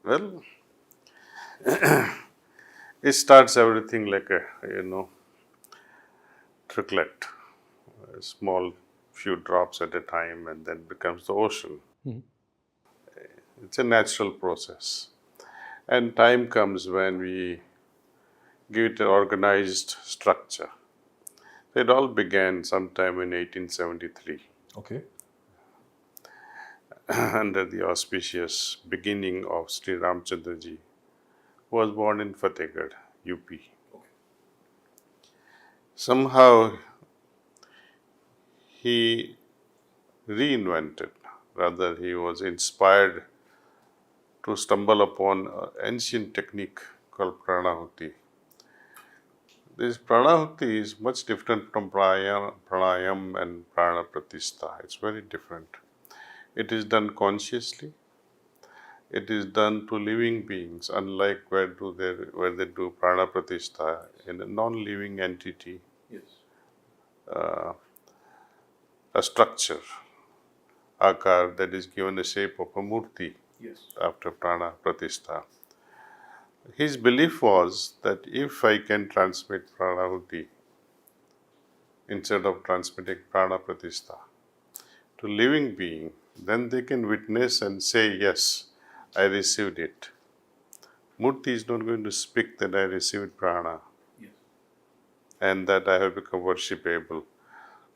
Well, it starts everything like a, tricklet, a small few drops at a time, and then becomes the ocean. Mhm. It's a natural process. And time comes when we give it an organized structure. It all began sometime in 1873 Okay. under the auspicious beginning of Sri Ramchandraji, who was born in Fatehgarh, UP. Somehow he reinvented, rather, he was inspired to stumble upon an ancient technique called pranahuti. This pranahuti is much different from pranayam and prana pratistha. It's very different. It is done consciously. It is done to living beings, unlike where they do prana pratistha in a non-living entity, Yes. uh, a structure, akar that is given the shape of a murti Yes. after prana pratistha. His belief was that if I can transmit pranahuti instead of transmitting prana pratistha to living being, then they can witness and say, yes, I received it. Murti is not going to speak that I received prana Yes. and that I have become worshipable.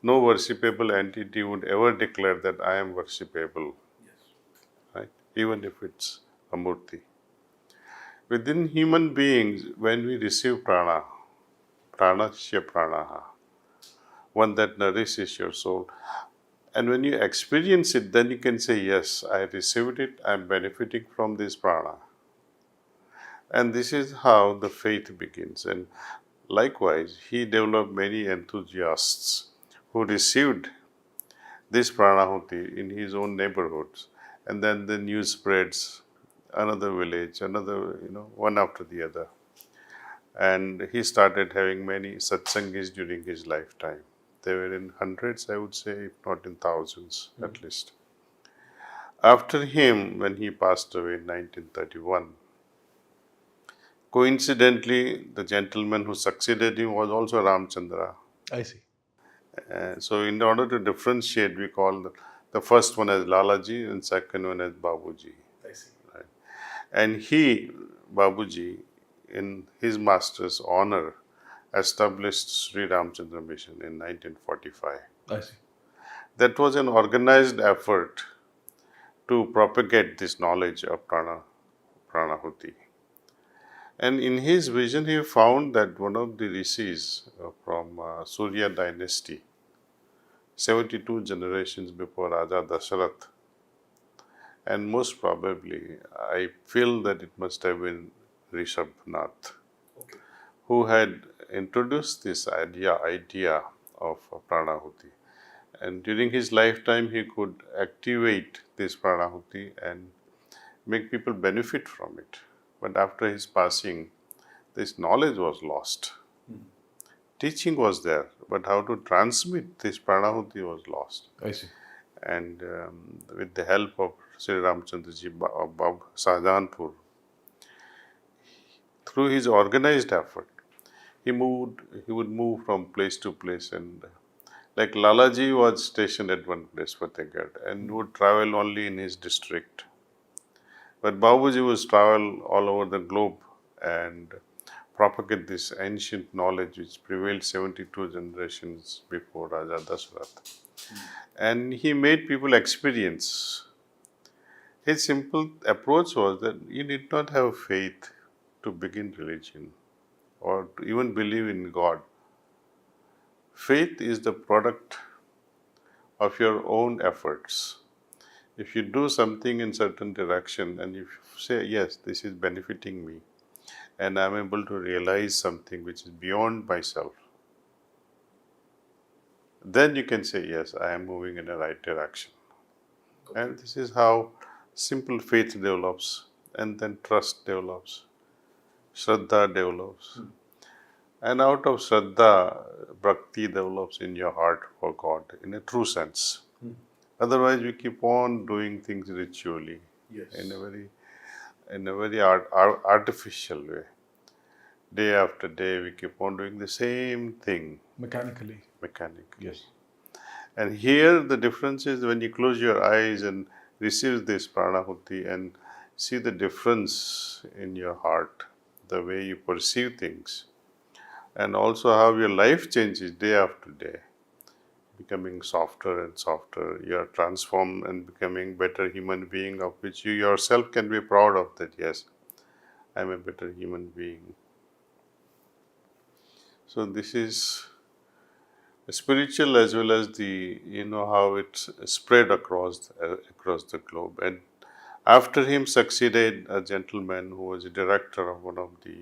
No worshipable entity would ever declare that I am worshipable, Yes. right? Even if it's a murti. Within human beings, when we receive prana, pranasya pranaha, one that nourishes your soul, and when you experience it, then you can say, yes, I received it, I'm benefiting from this prana. And this is how the faith begins. And likewise, he developed many enthusiasts who received this pranahuti in his own neighborhoods. And then the news spreads, another village, another, one after the other. And he started having many satsangis during his lifetime. They were in hundreds, I would say, if not in thousands at least. After him, when he passed away in 1931, coincidentally, the gentleman who succeeded him was also Ramchandra. I see. So, in order to differentiate, we call the first one as Lalaji and second one as Babuji. I see. And he, Babuji, in his master's honor, established Sri Ramchandra Mission in 1945. I see. That was an organized effort to propagate this knowledge of pranahuti. And in his vision, he found that one of the rishis from Surya dynasty, 72 generations before Raja Dasarath, and most probably, I feel that it must have been Rishabhnath, Okay. who had introduced this idea of pranahuti. And during his lifetime, he could activate this pranahuti and make people benefit from it. But after his passing, this knowledge was lost. Teaching was there, but how to transmit this pranahuti was lost. I see. And with the help of Sri Ramchandraji of Shahjahanpur, through his organized effort, he would move from place to place, and like Lalaji was stationed at one place, Fatehgarh, and would travel only in his district. But Babuji was travel all over the globe and propagate this ancient knowledge which prevailed 72 generations before Raja Dasarath. And he made people experience. His simple approach was that you need not have faith to begin religion or to even believe in God. Faith is the product of your own efforts. If you do something in certain direction and if you say, yes, this is benefiting me and I'm able to realize something which is beyond myself, then you can say, yes, I am moving in the right direction. Okay. And this is how simple faith develops, and then trust develops, Shraddha develops. And out of Shraddha, Bhakti develops in your heart for God in a true sense. Otherwise, we keep on doing things ritually Yes. in a very in a very artificial way. Day after day, we keep on doing the same thing Mechanically. mechanically. Yes. And here the difference is when you close your eyes and receive this pranahuti and see the difference in your heart, the way you perceive things, and also how your life changes day after day, becoming softer and softer. You are transformed and becoming better human being, of which you yourself can be proud of that. Yes, I'm a better human being. So this is spiritual as well as the how it's spread across the globe. And after him succeeded a gentleman who was a director of one of the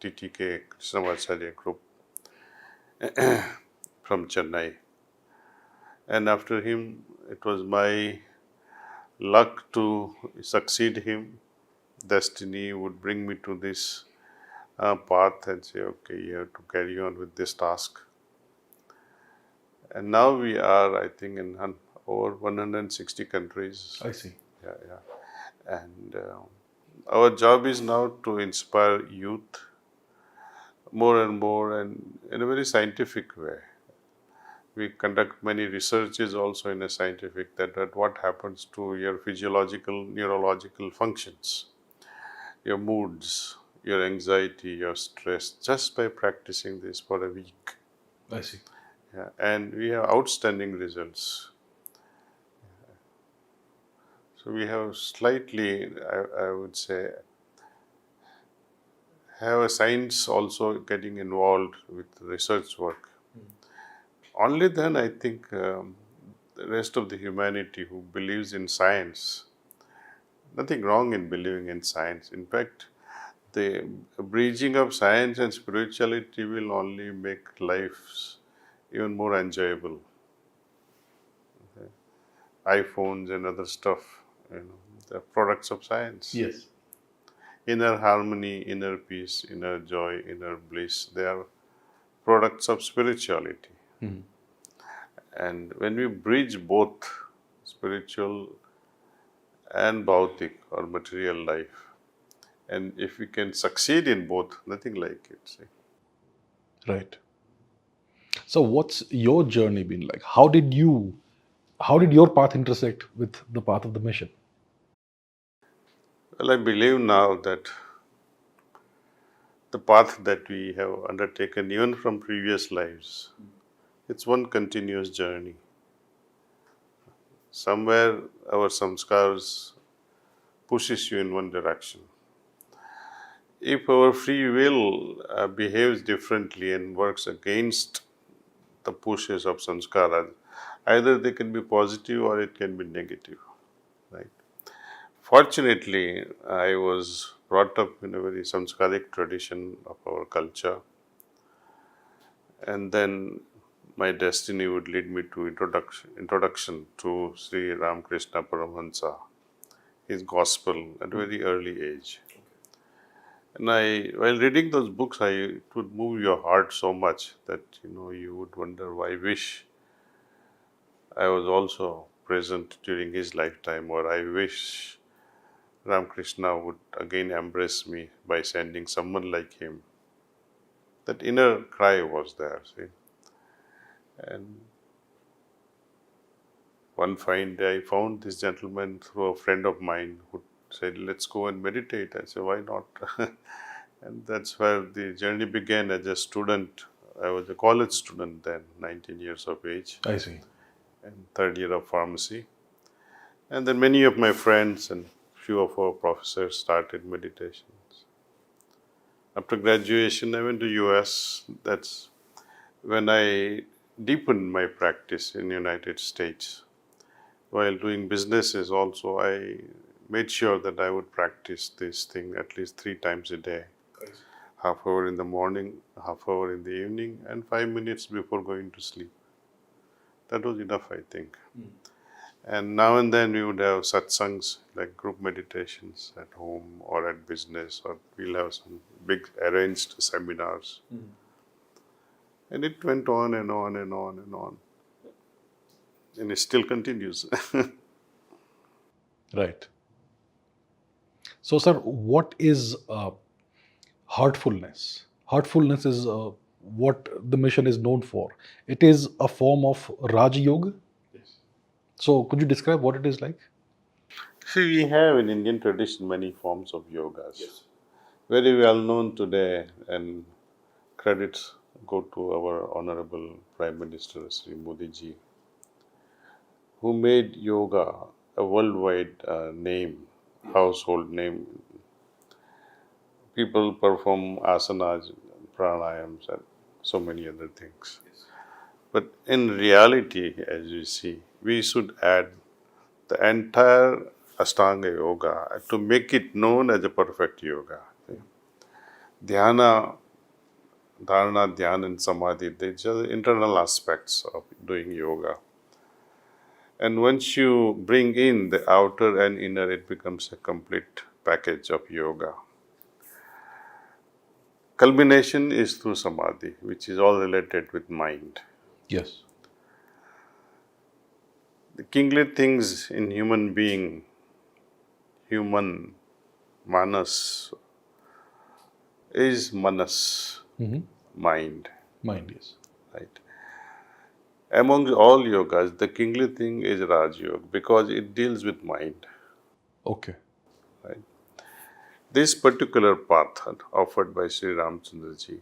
TTK Krishnamacharya group from Chennai. And after him, it was my luck to succeed him. Destiny would bring me to this path and say, okay, you have to carry on with this task. And now we are, I think, in over 160 countries. I see. Yeah, yeah. And our job is now to inspire youth more and more and in a very scientific way. We conduct many researches also in a scientific that what happens to your physiological, neurological functions, your moods, your anxiety, your stress, just by practicing this for a week. I see. Yeah, and we have outstanding results. So we have slightly, I would say, have a science also getting involved with research work. Only then I think the rest of the humanity who believes in science, nothing wrong in believing in science. In fact, the bridging of science and spirituality will only make life even more enjoyable. iPhones and other stuff, the products of science. Yes. Inner harmony, inner peace, inner joy, inner bliss, they are products of spirituality. And when we bridge both spiritual and bhautik or material life, and if we can succeed in both, nothing like it. See. Right. So what's your journey been like? How did your path intersect with the path of the mission? Well, I believe now that the path that we have undertaken, even from previous lives, it's one continuous journey. Somewhere our samskars pushes you in one direction. If our free will behaves differently and works against the pushes of samskara, either they can be positive or it can be negative, right? Fortunately, I was brought up in a very samskaric tradition of our culture, and then my destiny would lead me to introduction to Sri Ramakrishna Paramahansa, his gospel at a very early age. And while reading those books, it would move your heart so much that you would wonder, I wish I was also present during his lifetime, or I wish Ramakrishna would again embrace me by sending someone like him. That inner cry was there, see. And one fine day, I found this gentleman through a friend of mine who said, let's go and meditate. I said, why not? And that's where the journey began as a student. I was a college student then, 19 years of age, I see. and third year of pharmacy. And then many of my friends and few of our professors started meditations. After graduation, I went to US. That's when I deepened my practice in the United States. While doing businesses also, I made sure that I would practice this thing at least 3 times a day. Half hour in the morning, half hour in the evening, and 5 minutes before going to sleep. That was enough, I think. And now and then we would have satsangs, like group meditations at home or at business, or we'll have some big arranged seminars. And it went on and on and on and on. And it still continues. Right. So, sir, what is heartfulness? Heartfulness is what the mission is known for. It is a form of Raj Yoga. Yes. So, could you describe what it is like? See, we have in Indian tradition many forms of yogas. Yes. Very well known today, and credits go to our Honorable Prime Minister Sri Modi ji, who made yoga a worldwide name, household name. People perform asanas, pranayams, and so many other things. But in reality, as you see, we should add the entire Ashtanga Yoga to make it known as a perfect yoga. Dhyana, Dharana, Dhyana, and Samadhi, they're just internal aspects of doing yoga. And once you bring in the outer and inner, it becomes a complete package of yoga. Culmination is through Samadhi, which is all related with mind. Yes. The kingly things in human being, human manas, is manas, mind, Mind, yes. right? Among all yogas, the kingly thing is Raj Yoga because it deals with mind, Okay. right? This particular path offered by Sri Ramchandra ji,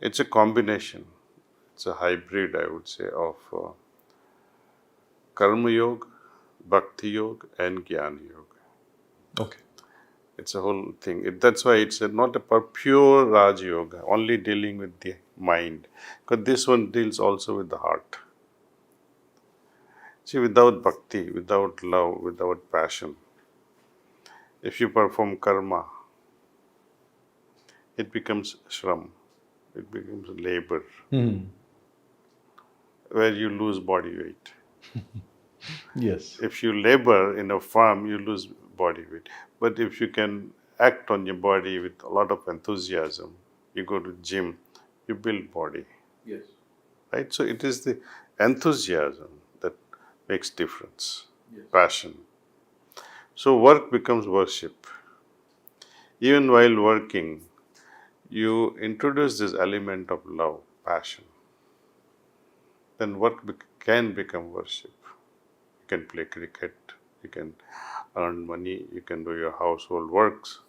it's a combination, it's a hybrid, I would say, of Karma Yoga, Bhakti Yoga, and Jnana Yoga. Okay. It's a whole thing. That's why it's not a pure Raj Yoga, only dealing with the mind. Because this one deals also with the heart. See, without bhakti, without love, without passion, if you perform karma, it becomes shram, it becomes labor, where you lose body weight. Yes. If you labor in a farm, you lose body weight. But if you can act on your body with a lot of enthusiasm, you go to gym, you build body, Yes. right? So it is the enthusiasm that makes difference, Yes. passion. So work becomes worship. Even while working, you introduce this element of love, passion. Then work can become worship. You can play cricket, you can earn money, you can do your household works,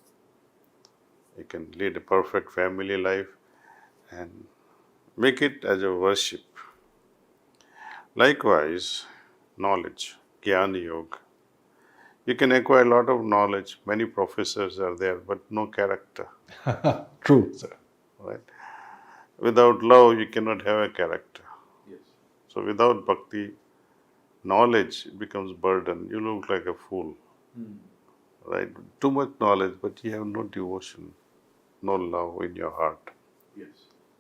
you can lead a perfect family life and make it as a worship. Likewise, knowledge, Jnana Yoga. You can acquire a lot of knowledge, many professors are there, but no character, True, sir. right? Without love, you cannot have a character. Yes. So without bhakti, knowledge becomes burden. You look like a fool, right? Too much knowledge, but you have no devotion, no love in your heart. Yes.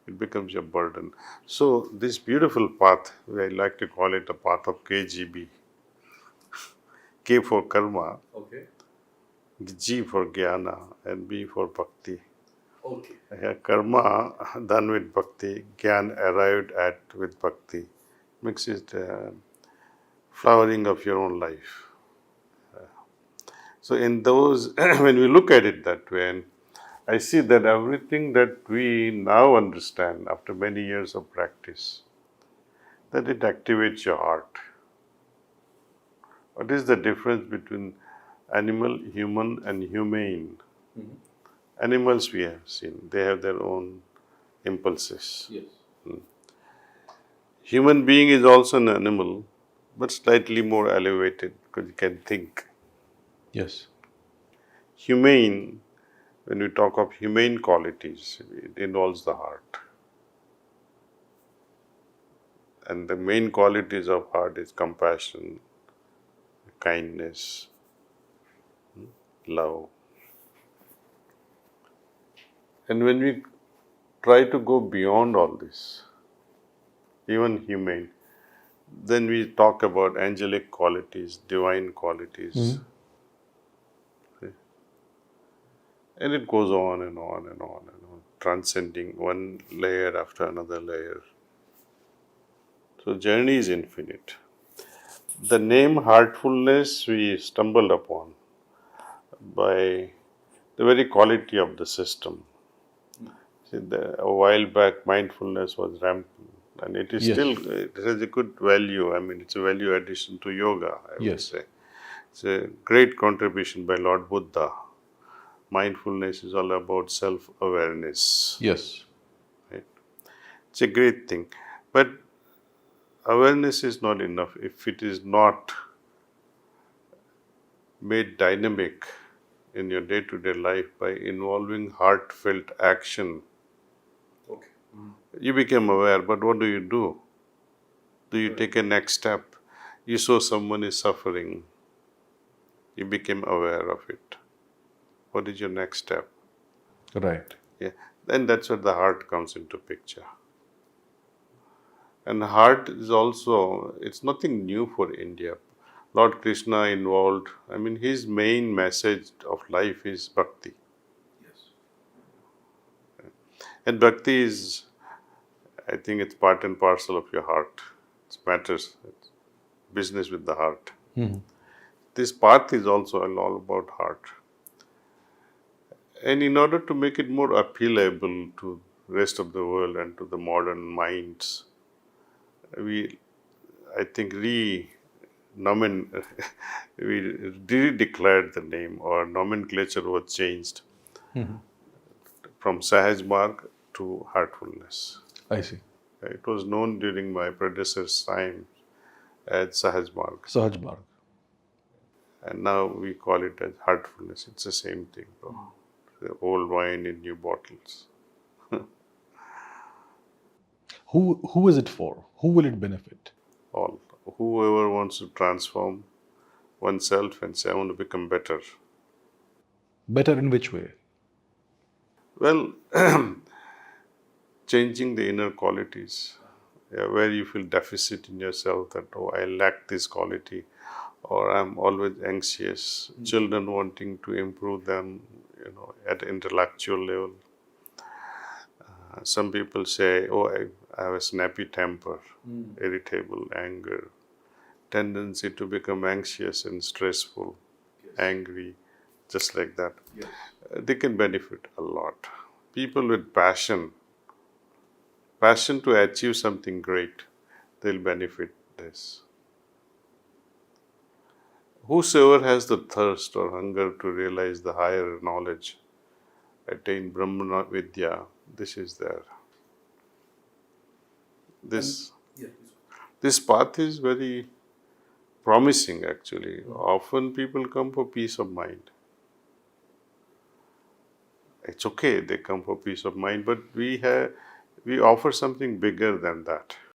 It becomes your burden. So this beautiful path, I like to call it a path of KGB. K for karma, Okay. G for jnana, and B for bhakti. Okay. Karma done with bhakti, jnana arrived at with bhakti, makes it flowering of your own life. So in those, when we look at it that way, and I see that everything that we now understand after many years of practice, that it activates your heart. What is the difference between animal, human, and humane? Animals we have seen, they have their own impulses. Yes. Human being is also an animal, but slightly more elevated because it can think. Yes. Humane, when we talk of humane qualities, it involves the heart. And the main qualities of heart is compassion, kindness, love. And when we try to go beyond all this, even humane, then we talk about angelic qualities, divine qualities. And it goes on and on and on and on, transcending one layer after another layer. So journey is infinite. The name heartfulness we stumbled upon. by the very quality of the system. See, a while back, mindfulness was rampant, and it is Yes. still, it has a good value. I mean, it's a value addition to yoga, I would Yes. say. It's a great contribution by Lord Buddha. Mindfulness is all about self awareness. Yes. Right? It's a great thing. But awareness is not enough if it is not made dynamic in your day to day life by involving heartfelt action. Okay. You become aware, but what do you do? Do you take a next step? You saw someone is suffering, you became aware of it. What is your next step? Right. Yeah, then that's where the heart comes into picture. And heart is also, it's nothing new for India. Lord Krishna involved, I mean, his main message of life is bhakti. Yes. And bhakti is, I think it's part and parcel of your heart. It matters, it's business with the heart. Mhm. This path is also all about heart. And in order to make it more appealable to rest of the world and to the modern minds, we, I think, nomen, we re-declared the name, or nomenclature was changed Mhm. from Sahaj marg to heartfulness. I see. It was known during my predecessor's time as Sahaj marg, Sahaj marg. and now we call it as heartfulness. It's the same thing, bro. The old wine in new bottles. Who is it for? Who will it benefit? All. Whoever wants to transform oneself and say, I want to become better. Better in which way? Well, changing the inner qualities, yeah, where you feel deficit in yourself, that, oh, I lack this quality, or I'm always anxious. Children wanting to improve them, at intellectual level. Some people say, oh, I have a snappy temper, irritable, anger, tendency to become anxious and stressful, angry, just like that. Yes. They can benefit a lot. People with passion to achieve something great, they'll benefit this. Whosoever has the thirst or hunger to realize the higher knowledge, attain Brahmana Vidya, this is there. This Yes. this path is very promising actually. Often people come for peace of mind. It's okay, they come for peace of mind, but we offer something bigger than that.